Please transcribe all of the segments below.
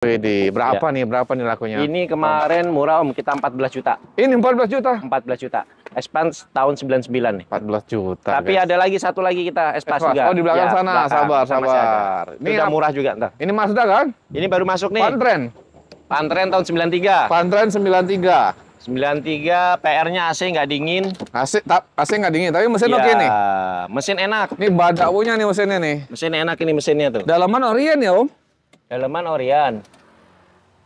Widih, berapa Ya. nih? Berapa nih lakunya? Ini kemarin murah Om, kita 14 juta. Ini 14 juta. 14 juta. Espas tahun 99 nih. 14 juta. Tapi guys. ada lagi satu lagi kita Espas Espas. juga. Oh, di belakang sana. belakang. Sabar, Kita masih ada. sabar. Ini udah murah juga ntar. Ini Mazda kan? Ini baru masuk nih. Pantren. Pantren tahun 93. Pantren 93. 93 PR-nya AC nggak dingin. AC nggak dingin, tapi mesin Ya, oke nih. mesin enak. Ini badak punya nih mesinnya nih. Mesin enak ini mesinnya tuh. Dalaman Orion ya, Om? Daleman Orion.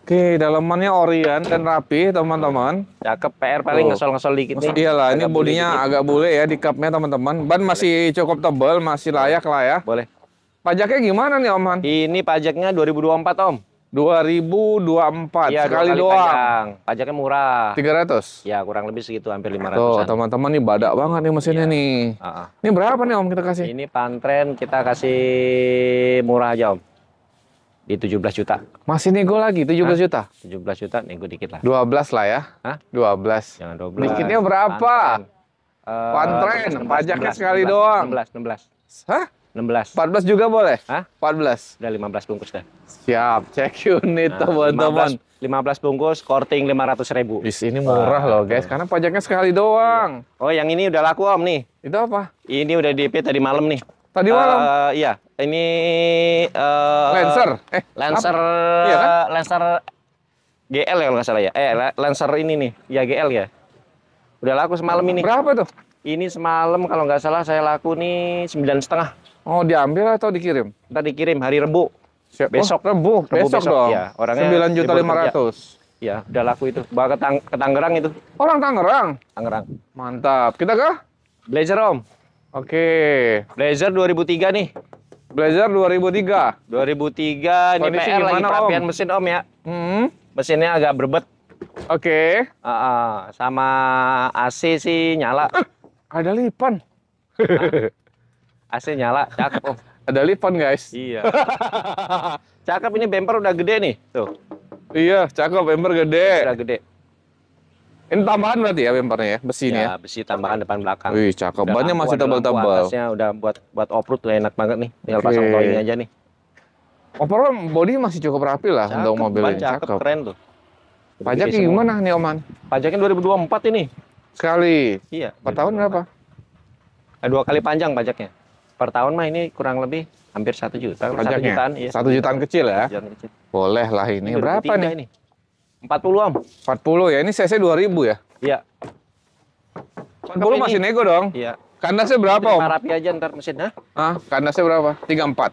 Oke, dalamannya Orion dan rapi, teman-teman. Cakep, PR paling Tuh. ngesol-ngesol dikit nih. Iyalah, ini Agak bule bodinya dikit. agak bule ya di cupnya, teman-teman. Ban masih cukup tebal, masih layak lah ya. Boleh. Pajaknya gimana nih, Om Han? Ini pajaknya 2024 Om. 2024, Iya, sekali 2 kali doang. pajak. Pajaknya murah. 300. Ya, kurang lebih segitu, hampir Tuh, 500-an. teman-teman nih badak banget nih mesinnya Iya. nih. Heeh. Ini berapa nih, Om, kita kasih? Ini Pantren kita kasih murah aja Om. Di 17 juta. Masih nego lagi, 17 juta. 17 juta nego dikit lah. 12 lah ya. Hah? 12. Jangan 12. Dikitnya berapa? Pantren, pajaknya sekali doang. 16. Hah? 16. 14 juga boleh? Hah? 14. Udah 15 bungkus dah. Siap, cek unit Nah, teman-teman. 15 bungkus, korting 500.000. Wis, ini murah loh guys, karena pajaknya sekali doang. Oh, yang ini udah laku Om nih. Itu apa? Ini udah DP tadi malam nih. Tadi malam? Iya, ini Lancer? Lancer, apa? Iya kan? Lancer GL ya kalau nggak salah ya. Lancer ini nih, ya GL ya. Udah laku semalam ini. Berapa tuh? Ini semalam kalau nggak salah saya laku nih 9,5. Oh, diambil atau dikirim? Ntar dikirim hari Rebu. Siap. Besok. Oh, Rebu. Besok besok, dong. iya. Orangnya 9.500.000. Ya, udah laku itu. Bawa ke Tangerang itu. Orang Tangerang. Tangerang. Mantap. Kita kah? Blazer Om. Oke. Blazer 2003 nih. Blazer 2003. 2003 ini Kondisi PR lagi gimana, Om? perapian mesin Om ya. Mesinnya agak berbet. Oke. Sama AC sih nyala. Ada lipan. AC nyala, cakep Om. Ada lipan, guys. Iya. Cakep, ini bumper udah gede nih. Tuh, Iya, cakep. Bumper gede. udah gede. Ini tambahan berarti ya bumpernya ya? Besi ini ya? Ya, besi tambahan depan belakang. Wih, cakep. Udah Bannya lampu, masih ada lampu tebal-tebal. atasnya udah buat off-road tuh enak banget nih. Tinggal Oke. pasang towing aja nih. Overall body masih cukup rapi lah untuk mobil Ban ini. cakep, Cakep. keren tuh. Pajaknya Gede semua. gimana nih, Oman? Pajaknya 2024 ini. Sekali. Iya. Per tahun berapa? 2 kali panjang pajaknya. Per tahun mah ini kurang lebih hampir 1 juta. 1 Pajaknya? jutaan, iya. 1 jutaan kecil ya? Jutaan kecil. Boleh lah ini. Berapa 2003 nih? ini? 40 Om. 40 ya? Ini CC 2000 ya? Iya. 40 masih ini. nego dong? Iya. Kandasnya berapa, Om? Terima rapi aja ntar mesin. Hah? Ah, kandasnya berapa? 34.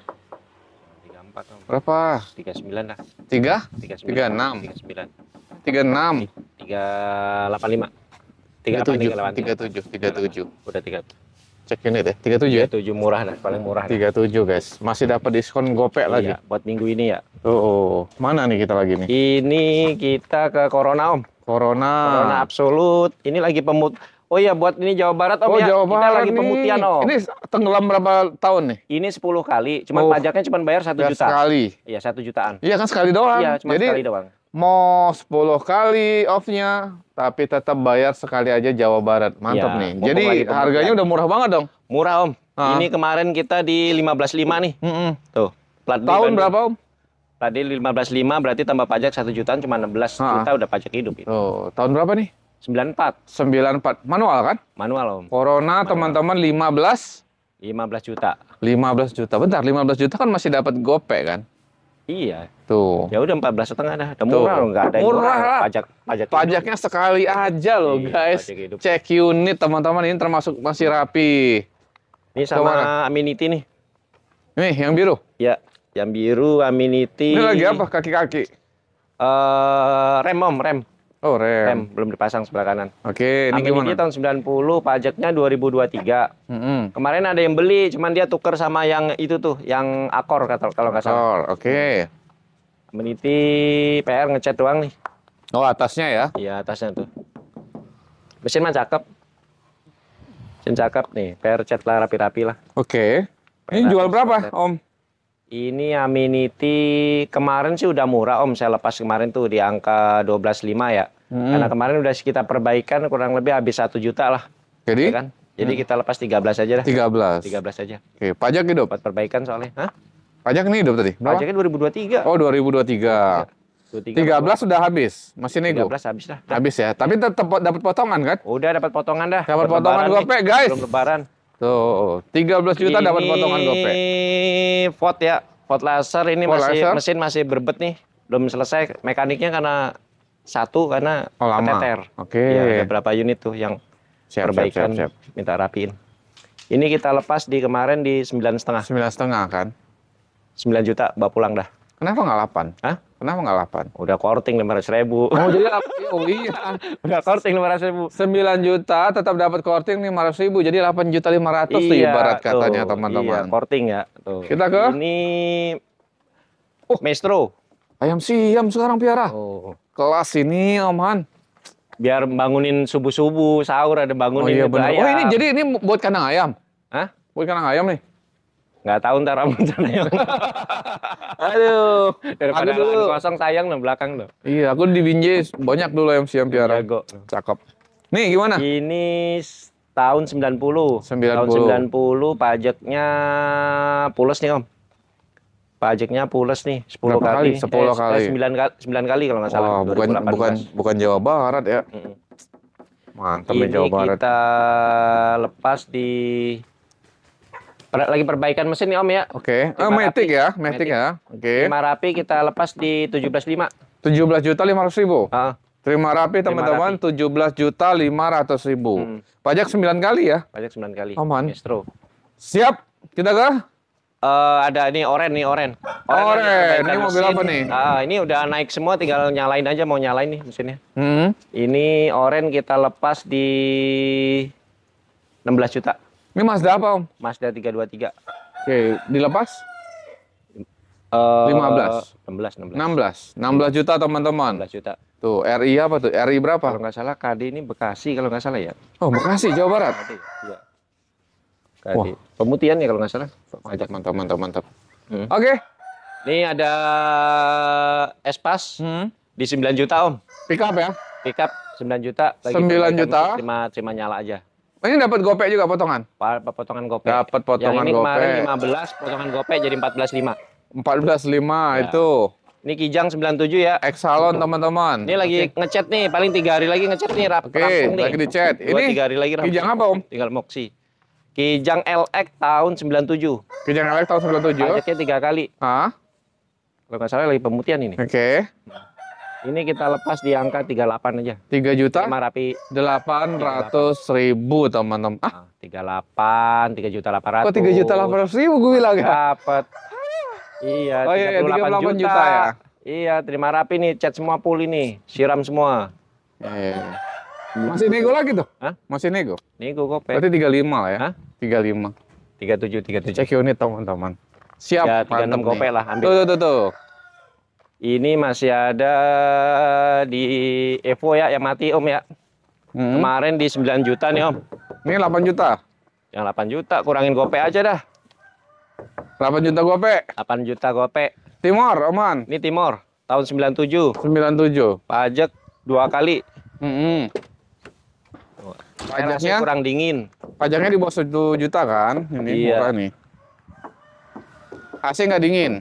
34 Om. Berapa? 39 lah. 3? 39. 36. 39. 36. 385. 37. 37. 37. 37. Udah 3. Cek unit ya? 37 ya? 37 murah dah, paling murah. 37 guys. Masih dapat diskon gopek lagi. Iya, buat minggu ini ya. Oh, mana nih kita lagi nih? Ini kita ke Corona Om. Corona Corona. absolut. Ini lagi Oh iya, buat ini Jawa Barat Om Oh, ya. Jawa Kita Barat lagi nih. pemutihan Om. Ini tenggelam berapa tahun nih? Ini 10 kali, cuman Oh. pajaknya cuma bayar 1 Ya, juta. sekali. Iya, 1 jutaan. Iya kan sekali doang. Iya, cuma Jadi sekali doang. mau 10 kali off-nya, tapi tetap bayar sekali aja Jawa Barat. Mantap Iya, nih. mumpung Jadi lagi pemutihan. harganya udah murah banget dong. Murah Om. Ah. Ini kemarin kita di 15.5 nih. Tuh. Plat D Tahun Bandung. berapa, Om? Plat D 15.5 berarti tambah pajak 1 jutaan cuma 16 Ah. juta udah pajak hidup itu. Oh, tahun berapa nih? 94 94. Manual kan? manual Om. Corona teman-teman 15 juta. 15 juta. Bentar, 15 juta kan masih dapat gopek kan? Iya. Tuh. Ya udah 14,5 dah. Udah Tuh. murah loh, enggak ada yang Murah lah. Pajak hidup. Pajaknya sekali aja loh, Iya, guys. pajak hidup. Cek unit teman-teman, ini termasuk masih rapi. Ini sama Kemana? Amenity nih. Nih, yang biru. Ya, yang biru Amenity. Ini lagi apa? Kaki-kaki. Rem Om, rem. Oh, Rem rem. belum dipasang sebelah kanan. Oke, ini Amenity gimana? tahun 90, pajaknya 2023. Kemarin ada yang beli, cuman dia tuker sama yang itu tuh, yang Akor kalau nggak salah. Oh, oke. Amenity PR ngecat doang nih. Oh, atasnya ya. Iya, atasnya tuh. Mesin mah cakep. Mesin cakep nih, PR cat lah rapi-rapi lah. Oke. Ini jual berapa, Om? Ini Amenity kemarin sih udah murah Om, saya lepas kemarin tuh di angka 12,5 ya. Karena kemarin udah kita perbaikan kurang lebih habis 1 juta lah. Jadi? Ya kan? Jadi kita lepas 13 aja dah. 13. 13 aja. Oke, pajak hidup. Buat perbaikan soalnya. Hah? Pajak ini hidup tadi? Berapa? Pajaknya 2023. Oh, 2023. 13 sudah habis, masih nego. 13 habis dah. Habis ya, tapi tetap dapat potongan kan? Udah dapat potongan dah. Dapat Buat potongan lebaran gopek, nih. guys. Belum lebaran. Tuh, 13 juta dapat potongan gopek. Ini Ford ya, Ford laser ini Ford masih laser. mesin masih berbet nih. Belum selesai mekaniknya karena lama. keteter. Oke. Ya, ada berapa unit tuh yang perbaikan, siap. minta rapiin. Ini kita lepas di kemarin di 9,5. 9,5 kan? 9 juta bawa pulang dah. Kenapa nggak 8? Hah? Kenapa nggak 8? Udah korting 500.000. Oh, jadi oh iya. Udah korting 500.000. 9 juta tetap dapat korting 500.000, jadi 8.500.000 tuh ibarat katanya teman-teman. Iya, korting ya. Tuh. Kita ke? Ini Maestro. Ayam siam sekarang piara. Oh. Kelas ini aman. Biar bangunin subuh-subuh, sahur ada bangunin Oh iya itu benar. ayam. Oh ini jadi ini buat kandang ayam. Hah? Buat kandang ayam nih. Nggak tahu ntar rencananya. Aduh. Daripada Aku dulu. lahan kosong sayang loh belakang loh. Iya, aku di Binjai banyak dulu ayam siam piara. Jago. Cakep. Nih gimana? Ini tahun 90. 90. Tahun 90 pajaknya pules nih Om. Pajaknya pules nih 10 Berapa kali. kali? 10 kali. 9 kali kalau nggak salah. Wah, bukan Jawa Barat ya. Mm-mm. Mantap Ini nih Jawa Barat. kita lepas di lagi perbaikan mesin nih Om ya. Oke. Terima Matic rapi. ya, Matic ya. Oke. Terima rapi kita lepas di 17,5. 17.500.000. Ah, Terima rapi teman-teman, 17.500.000. Pajak 9 kali ya. pajak 9 kali. Aman. Maestro. Siap. Kita ke? Ada ini oren nih, oren. Oren, lagi perbaikan ini mobil mesin. apa nih? Ini udah naik semua, tinggal nyalain aja, mau nyalain nih mesinnya. Ini oren kita lepas di 16 juta. Ini Mazda apa Om? Mazda 323. Oke, dilepas? 16 16 juta teman-teman. 16 juta. Tuh, RI apa tuh? RI berapa? Kalau nggak salah KD ini Bekasi kalau nggak salah ya. Oh, Bekasi, Jawa Barat. KD, iya. KD. Pemutihan ya kalau nggak salah. Mantap. Hmm. Oke. Ini ada Espas di 9 juta Om. Pick up ya. Pickup 9 juta. 9 juta. Terima nyala aja. Ini dapat gopek juga potongan. Potongan gopek. Dapat potongan Yang ini kemarin gopek. 15, potongan gopek jadi 14,5. 14.5 Ya. itu. Ini Kijang 97 ya. Exalon teman-teman. Ini lagi ngecat nih, paling 3 hari lagi ngecat nih, Oke, rampung nih. lagi dicat. 2-3 hari lagi rampung. Kijang apa Om? Tinggal moksi. Kijang LX tahun 97. Kijang Alex tahun 97. Pajaknya 3 kali. Hah? Kalau nggak salah lagi pemutihan ini. Oke. Ini kita lepas di angka 38 aja. 3 juta Terima rapi. 800.000 teman-teman. Ah, 38, 3.800.000. kok 3.800.000 gue bilang ya? Dapat. Iya, Oh iya, 38 38 juta ya. Iya, terima rapi nih, cat semua full ini, siram semua. Masih nego lagi tuh? Hah? Masih nego? Nih gue kopet. Berarti 35 lah ya? Hah? 35. 37. Cek unit teman-teman. Siap. Ya, 36 mantap kopek nih. lah, ambil. Tuh. Ini masih ada di Evo ya, yang mati Om ya. Kemarin di 9 juta nih Om. Ini 8 juta. Yang 8 juta, kurangin gopek aja dah. 8 juta gopek. 8 juta gopek. Timor, aman. Ini Timor, tahun 97. 97. Pajak 2 kali. Pajaknya? Kurang dingin. Pajaknya di bawah 1 juta kan? Ini Iya. murah nih. AC nggak dingin?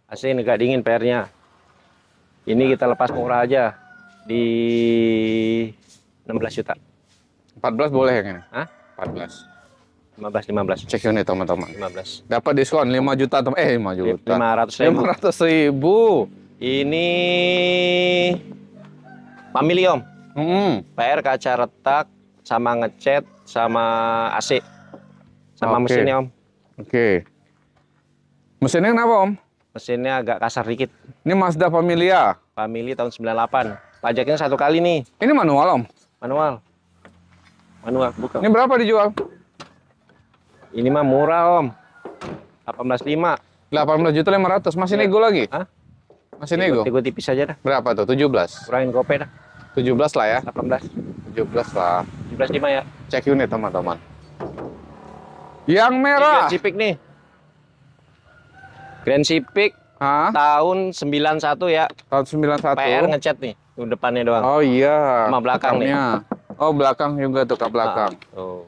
AC ini nggak dingin PR-nya. Ini kita lepas murah aja di 16 juta. 14 boleh yang ini? Hah? 14. 15. Cek unit teman-teman. 15. Dapat diskon 5 juta. 5 juta. 500.000. 500.000. Ini family Om. PR kaca retak sama ngecat sama AC. Sama Oke. mesinnya Om. Oke. Mesinnya kenapa Om? Mesinnya agak kasar dikit. Ini Mazda Familia. Family tahun 98. Pajaknya 1 kali nih. Ini manual Om? Manual, bukan. Ini berapa dijual? Ini mah murah Om. 18,5. 18.500.000. Masih nego lagi? Hah? Masih nego? Nego tipis aja dah. Berapa tuh? 17? Kurangin gopay dah. 17 lah ya? 18. 17 lah. 17,5 ya. Cek unit teman-teman. Yang Ini merah. Grand Civic nih. Grand Civic Hah? tahun 91 ya. Tahun 91. PR ngecat nih. Tuh depannya doang. Oh iya. Sama belakang nih. Depannya. Oh belakang juga tuh ke belakang. Tuh.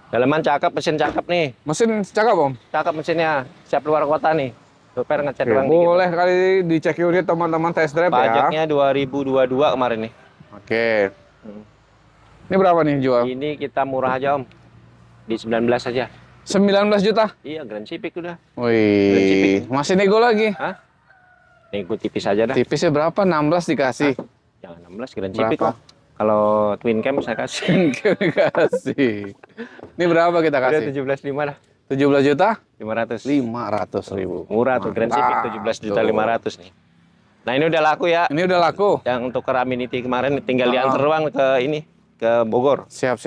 Daleman cakep, mesin cakep nih. Mesin cakep Om? Cakep mesinnya. Siap luar kota nih. Per ngecat Oke, doang dikit. boleh kali dicek unit teman-teman test drive ya. Pajaknya 2022 kemarin nih. Oke. Ini berapa nih jual? Ini kita murah aja Om. Di 19 aja. 19 juta? Iya, Grand Civic udah. Grand Wih, Civic. masih nego lagi? Hah? Nego tipis aja dah. Tipisnya berapa? 16 dikasih. Jangan 16 Grand Civic Berapa? Om. Kalau Twin Cam saya kasih. Kasih. Ini berapa kita Udah kasih? 17,5 dah. 17 juta? 500. 500.000. Murah tuh Grand Civic 17.500.000 nih. Nah, ini udah laku ya. Ini udah laku. Yang untuk ke Raminiti kemarin tinggal diantar doang ke ini, ke Bogor. Siap.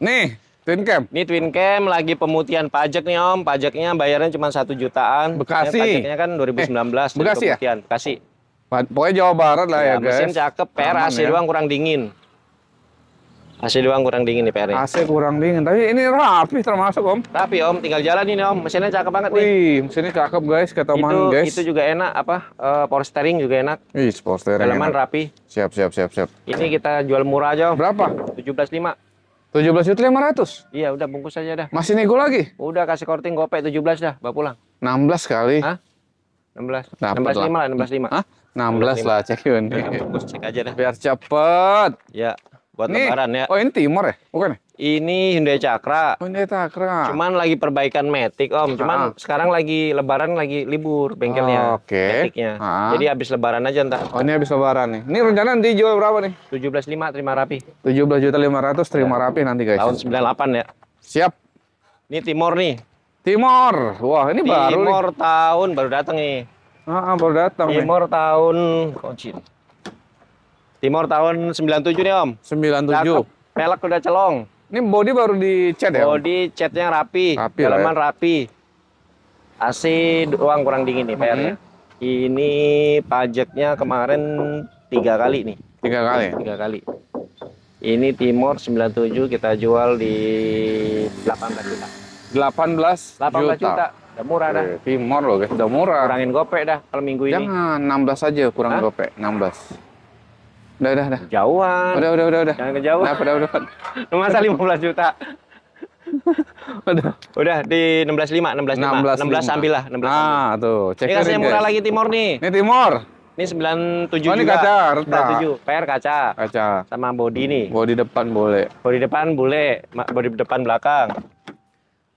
Nih, Twin Cam. Ini Twin Cam lagi pemutihan pajak nih Om. Pajaknya bayarnya cuma 1 jutaan. Bekasi. Pajaknya kan 2019. dari Bekasi ya? pemutihan. Bekasi. Pokoknya Jawa Barat lah ya, guys. Mesin cakep, PR Aman AC ya. doang kurang dingin. AC doang kurang dingin nih PR-nya. AC kurang dingin, tapi ini rapi termasuk Om. Tapi Om tinggal jalan ini Om. Mesinnya cakep banget nih. Wih, mesinnya cakep guys, keteman guys. Itu juga enak power steering juga enak. Wih, sport steering. Dalaman enak. rapi. Siap. Ini kita jual murah aja Om. Berapa? 17,5. 17.500. Iya, udah bungkus aja dah. Masih nego lagi? Udah kasih korting gopek 17 dah, bawa pulang. 16 kali. Hah? 16. Dapat 16,5 lah, 16,5. Hah? 16 lah, cek ini. Bungkus cek aja dah. Biar cepet. Ya, buat Nih. lebaran ya. Oh, ini Timor ya? Bukan ya? Ini Hyundai Cakra. Oh, ini Takra. Cuman lagi perbaikan Matic Om. Cuman sekarang lagi lebaran lagi libur bengkelnya. Oke. Maticnya. Jadi habis lebaran aja ntar. Oh, ini habis lebaran nih. Ini rencana dijual berapa nih? 17,5 terima rapi. 17.500 terima rapi nanti guys. Tahun 98 ya. Siap. Ini Timor nih. Timor. Wah, ini baru nih. Timor tahun baru datang nih. Baru datang nih. Timor tahun Kocin. Timor tahun 97 nih Om. 97. Cakep. Pelek udah celong. Ini body baru dicat ya? Om? Body catnya rapi, Rapi dalaman lah ya. rapi. AC doang kurang dingin nih PR-nya. Ini pajaknya kemarin 3 kali nih. 3 kali. 3 kali. Ini Timor 97 kita jual di 18 juta. 18 18 juta. Udah murah dah. Timor loh guys, udah murah. Kurangin gopek dah kalau minggu ini. Jangan 16 aja kurang gopek, 16. Udah. Jauhan. Udah. Jangan kejauhan. Udah. Masa 15 juta. Udah di 16,5, 16 ambil lah, 16 ambil. Ah, tuh. Cek Ini kasih murah lagi Timor nih. Ini Timor. Ini 97 Oh, ini juga. kaca, retak. 97. PR kaca. Kaca. Sama body nih. Bodi depan boleh. Body depan boleh, body depan belakang.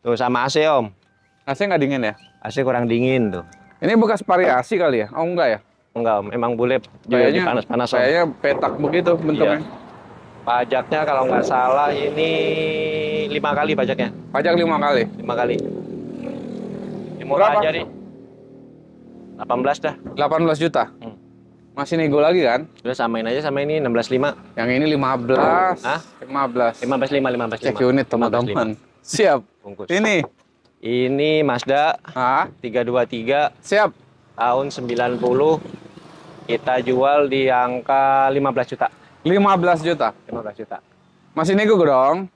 Tuh sama AC Om. AC nggak dingin ya? AC kurang dingin tuh. Ini bekas variasi kali ya? Oh enggak ya? Enggak Om, emang boleh Kayaknya panas-panas Om. Kayaknya petak begitu bentuknya. Pajaknya kalau nggak salah ini 5 kali pajaknya. Pajak 5 kali. 5 kali. Ini murah Berapa? aja nih. 18 dah. 18 juta. Masih nego lagi kan? Udah samain aja sama ini 16,5. Yang ini 15. Hah? 15. 15,5. Cek unit teman-teman. Siap. Bungkus. Ini Mazda 323 siap. tahun 90. Kita jual di angka 15 juta. 15 juta. 15 juta. Masih nego dong.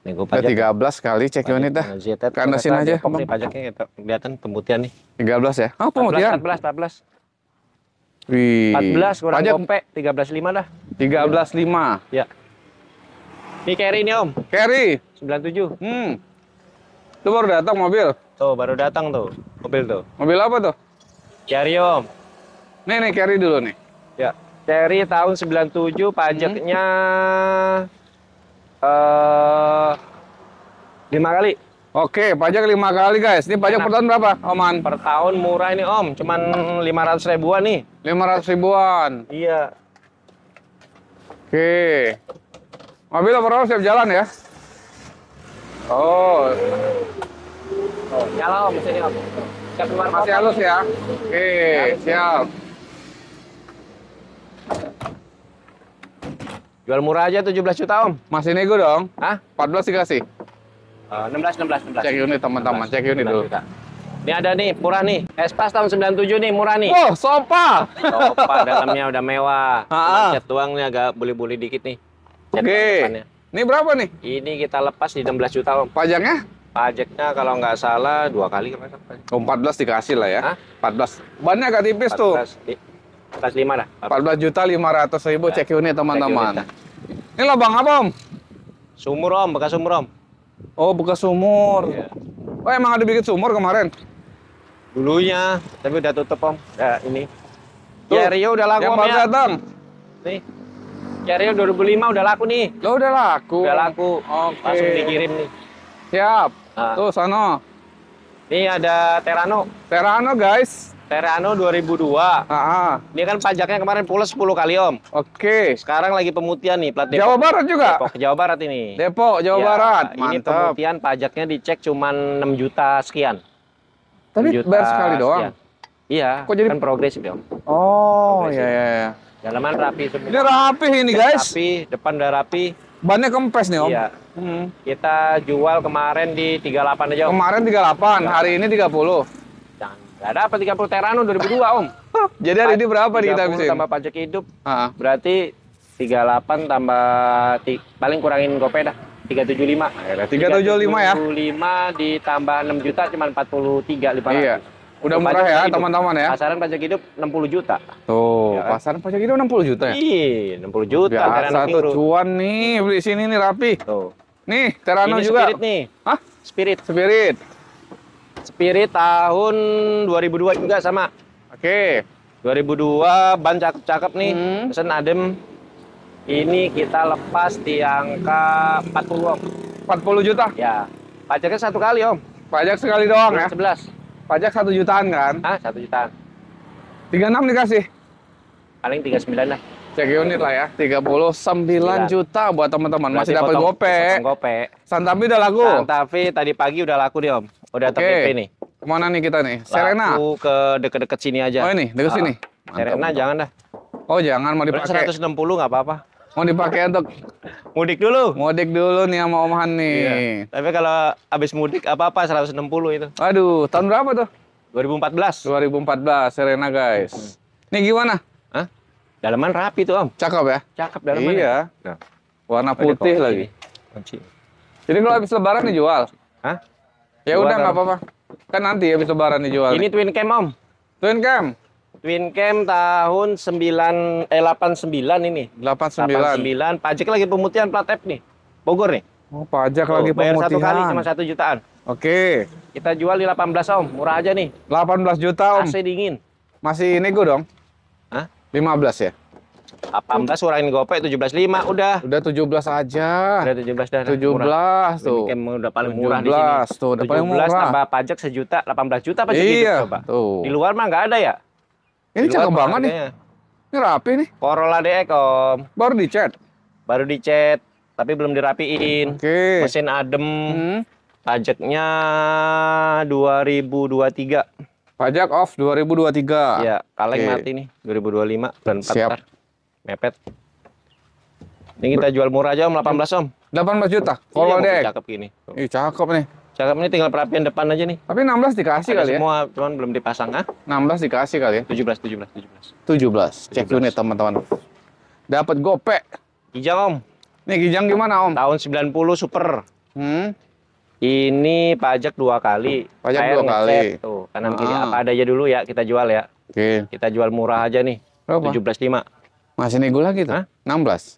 Nego Udah 13 kali cek unit dah. Kandasin aja. Nih pajaknya kita kelihatan pembutihan nih. 13 ya? Oh, pemutihan. 14. Wih. 14 kurang Pajak gopek 13,5 dah. 13,5. Ya. Ini carry nih Om. Carry. 97. Itu baru datang mobil. Tuh baru datang tuh mobil tuh. Mobil apa tuh? Carry Om. Nih carry dulu nih. Ya. Carry tahun 97 pajaknya 5 kali. Oke, pajak 5 kali guys. Ini pajak per tahun berapa, Oman? Per tahun murah ini Om, cuman 500 ribuan nih. 500 ribuan. Iya. Oke. Mobil overall siap jalan ya? Oh, Nyala Om mesinnya Om. Siap keluar masih kota. halus ya? Oke, siap. Jual murah aja 17 juta Om. Masih nego dong? Hah? 14 dikasih. 16. Cek unit teman-teman, cek unit 16 dulu. juta. Ini ada nih, murah nih. Espas tahun 97 nih, murah nih. Oh, sofa. Sofa dalamnya udah mewah. Ah. Cuma cat doang nih agak buli-buli dikit nih. Cat Oke. depannya. Ini berapa nih? Ini kita lepas di 16 juta Om. Pajaknya? Pajaknya kalau nggak salah 2 kali kemarin. Oh, 14 dikasih lah ya. Hah? 14. Bannya agak tipis tuh. 14,5 dah. 14.500.000 cek unit teman-teman. Cek Ini lubang apa, Om? Sumur Om, bekas sumur Om. Oh, bekas sumur. Iya. Oh, emang ada bikin sumur kemarin? Dulunya, tapi udah tutup Om. Ya, ini. Tuh, Rio udah laku yang Om baru ya. datang. Nih. Rio 2005 udah laku nih. Lo udah laku. Udah laku. Oke. Langsung dikirim nih. Siap. Nah, Tuh sono. ini ada Terano. Terano guys. Terano 2002. Ini kan pajaknya kemarin pulas 10 kali Om. Oke. Sekarang lagi pemutihan nih plat Depok. Jawa Barat juga. Depok Jawa Barat ini. Depok Jawa Ya, Barat. Ini Mantap. pemutihan pajaknya dicek cuman 6 juta sekian. Tapi 6 juta bayar sekali doang. sekian. Iya. Kok jadi- kan progresif ya Om. Oh Progresif. iya iya. Iya. Dalaman rapi semua. Ini rapih ini guys. Rapi, depan udah rapi. Bannya kempes nih om. Iya. Kita jual kemarin di 38 aja Om. Kemarin 38, hari ini 30. Jangan. Nggak dapat 30 Terano 2002 Om. Jadi hari ini berapa nih kita 30 habisin? tambah pajak hidup. Ah, Berarti 38 tambah paling kurangin gopay dah. 375. 375 ya. 375 ditambah 6 juta cuma 43.500. Iya. Udah murah Pajak ya hidup. teman-teman ya. Pasaran pajak hidup 60 juta. Tuh, Ya kan? pasaran pajak itu 60 juta ya. Iya, 60 juta Biasa Terano tuh Pingru. cuan nih beli sini nih rapi. Tuh. Nih, Terano Ini juga. Spirit nih. Hah? Spirit. Spirit. Spirit tahun 2002 juga sama. Oke. 2002 ban cakep-cakep nih. Hmm. Pesen adem. Ini kita lepas di angka 40 Om. 40 juta. Ya. Pajaknya 1 kali Om. Pajak sekali doang ya. 11. Pajak 1 jutaan kan. Ah, 1 jutaan. 36 dikasih. Paling 39 lah. Cek unit lah ya. 39 juta buat teman-teman. Masih dapat Potong gope. gope. Santapi udah laku. Santafi tadi pagi udah laku nih Om. Udah Oke. ter-PP nih. Kemana nih kita nih? Serena. Laku ke deket-deket sini aja. Oh ini, dekat sini. Mantap, Serena mantap. jangan dah. Oh jangan mau Udah dipakai. 160 nggak apa-apa. Mau dipakai untuk Mudik dulu. mudik dulu nih sama Om Han nih. Iya. Tapi kalau habis mudik apa-apa 160 itu. Aduh, tahun berapa tuh? 2014. 2014 Serena guys. Nih gimana? Hah? Dalaman rapi tuh Om. Cakep ya? Cakep dalaman. Iya. Nah. Warna Ada putih kunci. lagi. Kunci. Jadi kalau habis lebaran dijual? Hah? Ya Jual udah nggak kalau- apa-apa. Kan nanti habis lebaran dijual. Ini Nih. twin cam Om. Twin cam Twin cam tahun 89 ini. 89. 89. Pajak lagi pemutihan plat F nih. Bogor nih. Oh, pajak Tuh, lagi bayar pemutihan. 1 kali cuma 1 jutaan. Oke. Kita jual di 18 Om. Murah aja nih. 18 juta Om. AC dingin. Masih nego dong? Hah? 15 ya? 18 kurangin gopay 17.5 udah. Udah 17 aja. Udah 17 dah. 17 tuh. Twin cam udah paling murah di sini. 17 tuh, udah paling 17 murah. tambah pajak sejuta, 18 juta pajak Iya, hidup coba. tuh. Di luar mah nggak ada ya? Ini Di luar cakep mah banget nih. harganya. Ini rapi nih. Corolla DX Om. Baru dicat. Baru dicat, tapi belum dirapiin. Oke. Mesin adem. Hmm. Pajaknya 2023. Pajak off 2023. Ya, kaleng Oke. mati nih 2025 bulan 4 Siap. ntar. Mepet. Ini kita jual murah aja Om, 18 Om. 18 juta. Iya, Kalau mobil dek. cakep gini. Tuh. Ih, cakep nih. Cakep ini tinggal perapian depan aja nih. Tapi 16 dikasih Ada kali ya. semua, cuman belum dipasang ah. 16 dikasih kali ya. 17. 17. Cek 17. unit teman-teman. Dapat gope. Kijang Om, Nih Kijang gimana Om? tahun 90 super. Hmm. Ini pajak 2 kali. Pajak Saya 2 kali. ngecek. Tuh, kanan kiri Ah. apa ada aja dulu ya kita jual ya. Oke. Kita jual murah aja nih. Berapa? 17.5. Masih nego lagi tuh. Hah? 16.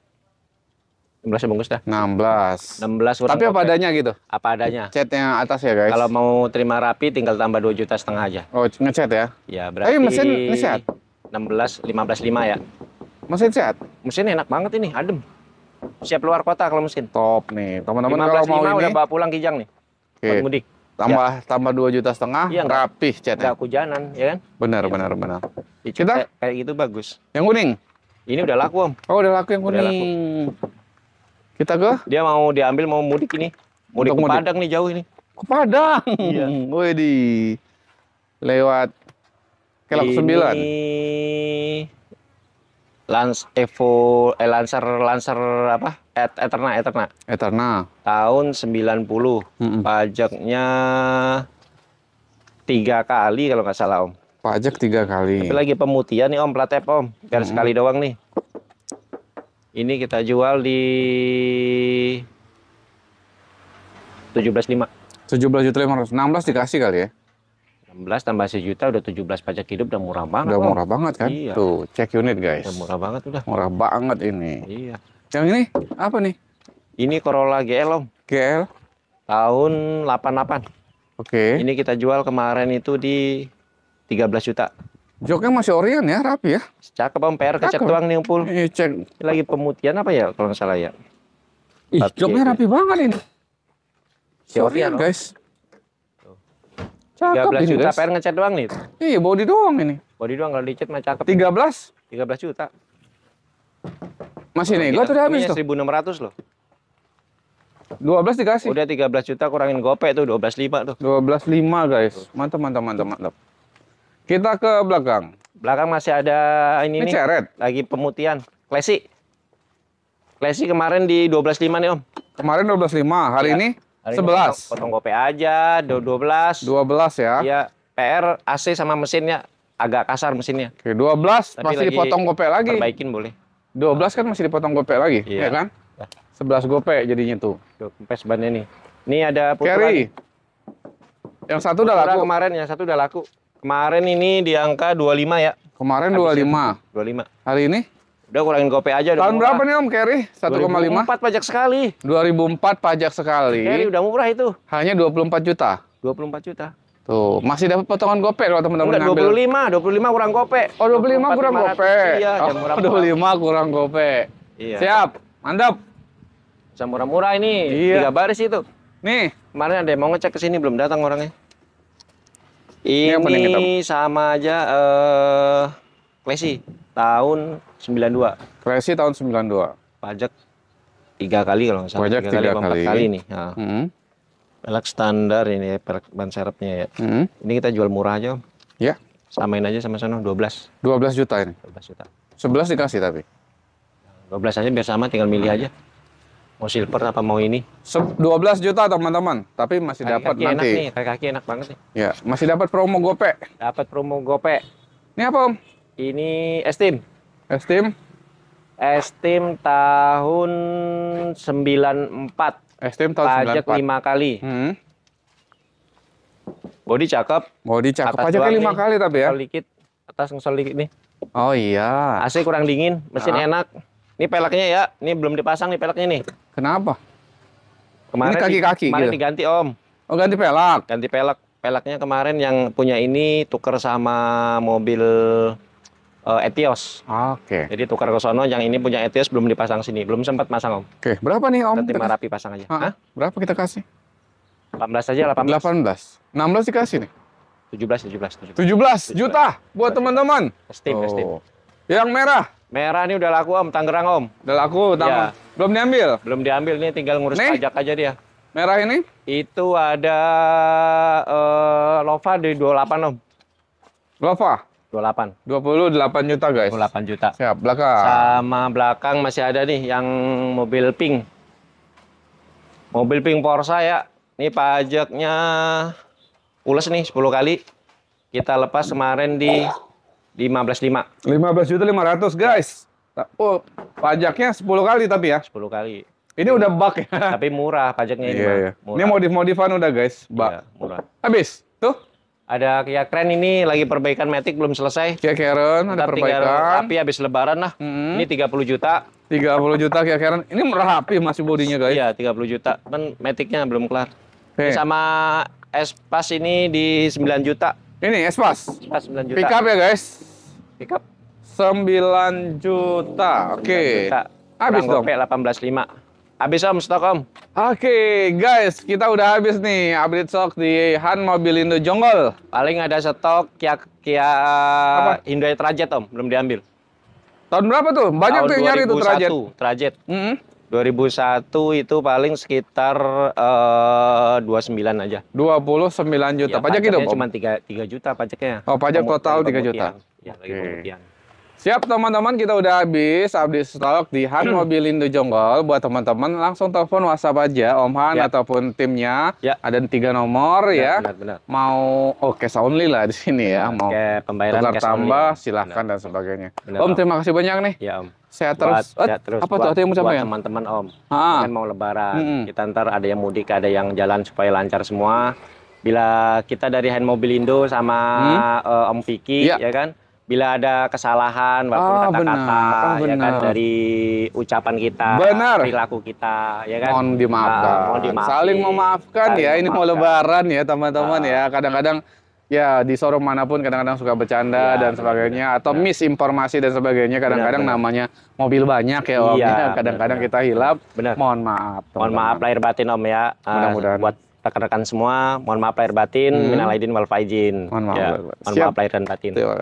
16 bungkus dah. 16. 16 kurang Tapi apa gopay. adanya gitu? Apa adanya. Catnya atas ya guys. Kalau mau terima rapi tinggal tambah 2,5 juta aja. Oh ngecat ya? Ya, berarti mesin ini sehat? 16 15.5 ya. Mesin sehat? Mesin enak banget ini, adem. Siap luar kota kalau mesin. Top nih teman-teman kalau mau 15.5 ini. udah bawa pulang Kijang nih. Oke. Buat mudik. Tambah 2,5 juta Iya, nggak- rapih catnya. Enggak hujanan, ya kan? Benar Iya. benar benar. Dicat Kita? kayak gitu bagus. Yang kuning. Ini udah laku Om. Oh udah laku yang Udah kuning. Kita ke Dia mau diambil mau mudik ini. Mudik Untuk ke mudik. Padang nih jauh ini. ke Padang. Iya. Widih. Lewat Kelok 9. Ini Lancer apa? Eterna. Eterna. Tahun 90. Mm-mm. Pajaknya 3 kali kalau nggak salah Om. Pajak 3 kali. Tapi lagi pemutihan nih Om, plat F Om. Biar sekali doang nih. Ini kita jual di 17.5. 17.500. 16 dikasih kali ya. 16 tambah sejuta udah 17 pajak hidup udah murah banget. Udah Om. murah banget kan? Iya. Tuh, cek unit guys. Udah murah banget udah. Murah banget ini. Iya. Yang ini apa nih? Ini Corolla GL Om. GL. Tahun 88. Oke. Ini kita jual kemarin itu di 13 juta. Joknya masih orian ya, rapi ya. Cakep Om, PR kecat Cakep. doang nih Umpul. Ini cek. Ini lagi pemutihan apa ya kalau nggak salah ya? Ih, Tapi joknya itu. rapi banget ini. Si orian, Om. guys. Cakep 13 ini juta guys. PR ngecat doang nih. Iya, body doang ini. Body doang kalau dicat mah cakep. 13. 13 juta. Masih nego tuh udah habis tuh. 1.600 loh. 12 dikasih. Udah 13 juta kurangin gopek tuh 12.5 tuh. 12.5 guys. Mantap, mantap, mantap, mantap. Kita ke belakang. Belakang masih ada ini Ini nih. ceret. Lagi pemutihan. Classy. Classy kemarin di 12.5 nih Om. Kemarin 12.5, hari Iya. ini Hari ini 11. potong gopek aja, 12. 12 ya. Iya, PR AC sama mesinnya agak kasar mesinnya. Oke, 12 Tapi masih lagi dipotong gopek lagi. Perbaikin boleh. 12 kan masih dipotong gopek lagi, Iya. ya kan? Ya. 11 gopek jadinya tuh. Tuh, kempes bannya nih. Ini ada putra Carry. nih. Yang satu udah Putra laku. kemarin, yang satu udah laku. Kemarin ini di angka 25 ya. Kemarin Habis 25. 25. Hari ini Udah kurangin gopek aja. Udah tahun murah. berapa nih Om Carry? 1,5. 2004 pajak sekali. 2004 pajak sekali. Carry udah murah itu. Hanya 24 juta. 24 juta. Tuh, masih dapat potongan gopek kalau teman-teman Enggak, ngambil. 25 kurang gopek. Oh, 25 kurang 24.500. gopek. Iya, Oh, jam murah. 25 kurang gopek. Iya. Siap. Mantap. Bisa murah-murah ini. Iya. 3 baris itu. Nih, Kemarin ada yang mau ngecek ke sini belum datang orangnya. Ini apa nih kita? Ini sama aja Classy tahun 92. Classy tahun 92. Pajak 3 kali kalau nggak salah. Pajak 3 kali, tiga apa 4 kali. kali nih. Nah, Hmm. pelek standar ini ya, pelek ban serepnya ya. Hmm. Ini kita jual murah aja Om. Ya, Samain aja sama sana 12. 12 juta ini. 12 juta. 11 dikasih tapi. 12 aja biar sama, tinggal milih aja. Mau silver apa mau ini. 12 juta teman-teman, tapi masih dapat Kaki enak nanti. nih, kaki enak banget nih. Ya, masih dapat promo gopek. Dapat promo gopek. Ini apa Om? Ini Esteem. Esteem? Esteem tahun 94. Esteem tahun Pajak 94. 5 kali. Hmm. Body cakep. Mau dicakep Atas pajaknya doang 5 nih. kali tapi ya. Ngesel dikit. Atas ngesel dikit nih. Oh iya. AC kurang dingin, mesin Ah. enak. Ini peleknya ya, ini belum dipasang nih peleknya nih. Kenapa? Kemarin Ini kaki-kaki kemarin gitu? diganti Om. Oh, ganti pelak. Ganti pelek. Peleknya kemarin yang punya ini tuker sama mobil Etios. Oke. Jadi tukar ke sono, yang ini punya Etios belum dipasang sini, belum sempat pasang Om. Oke, berapa nih Om? Nanti Rapi pasang aja. Ah, Hah? berapa kita kasih? 18 aja, 18. 18. 16 dikasih nih. 17. 17 juta buat teman-teman. Steam. Yang merah Merah ini udah laku Om, Tangerang Om. udah laku, Iya. belum diambil. Belum diambil nih, tinggal ngurus Nih. pajak aja dia. Merah ini Itu ada Lova di 28 Om. Lova 28. 28 juta guys. 28 juta. Siap, belakang. Sama belakang masih ada nih yang mobil pink. Mobil pink Porsche ya. Ini pajaknya pules nih 10 kali. Kita lepas kemarin di 15.5. 15.500.000 guys. Oh, pajaknya 10 kali tapi ya. 10 kali. Ini udah bak ya. Tapi murah pajaknya ini. Iya, Bang. iya. Murah. Ini modif-modifan udah guys, Iya, bak. murah. Habis. Tuh, Ada Kia Kren ini lagi perbaikan Matic belum selesai. Kia Karen ada Ntar tinggal perbaikan. rapi habis lebaran lah. Hmm. Ini 30 juta. 30 juta Kia Karen. Ini rapi masih bodinya guys. Iya, 30 juta. Kan Matic-nya belum kelar. Oke. Ini sama Espas ini di 9 juta. Ini Espas. Espas 9 juta. Pick up ya guys. Pick up 9 juta. Oke. Habis dong. 18.5. Habis Om, stok Om. Oke, guys, kita udah habis nih update stok di Han Mobilindo Jonggol. Paling ada stok Kia Hyundai Trajet Om, belum diambil. Tahun berapa tuh? Banyak Tahun tuh yang nyari tuh Trajet. Trajet. Mm-hmm. 2001 itu paling sekitar 29 aja. 29 juta. Ya, Pajak hidup, Om? cuma 3 juta pajaknya. Oh, pajak total 3 juta. Ya, lagi Oke. pemutihan. Siap teman-teman, kita udah habis update stok di Han Mobilindo Jonggol. Buat teman-teman langsung telepon WhatsApp aja Om Han Ya. ataupun timnya. Ya. Ada 3 nomor ya. Benar. Mau cash only lah di sini ya. Mau Kayak pembayaran tukar cash tambah only. silahkan dan sebagainya. Benar, Om, Om. terima kasih banyak nih. Ya Om. Sehat terus. Sehat terus. Apa tuh? Ada yang mau buat sampaikan? teman-teman Om. Ah. Kan mau lebaran. Mm-mm. Kita ntar ada yang mudik, ada yang jalan supaya lancar semua. Bila kita dari Han Mobilindo sama Om Vicky, Iya. ya kan? Bila ada kesalahan, walaupun benar. kata-kata, ya kan, Benar. dari ucapan kita, Benar. perilaku kita, ya kan? Mohon dimaafkan. Mohon dimaafin. Saling memaafkan Saling ya. Ini mau memaafkan. lebaran ya teman-teman ya. Kadang-kadang ya di showroom manapun kadang-kadang suka bercanda dan sebagainya atau misinformasi dan sebagainya. Kadang-kadang namanya mobil banyak ya Om ya. Kadang-kadang kita hilap. Mohon maaf. Mohon maaf lahir batin Om ya. Mudah-mudahan buat rekan-rekan semua, mohon maaf lahir batin, minal aidin wal faizin. Mohon maaf. Mohon maaf lahir dan batin. Terima kasih.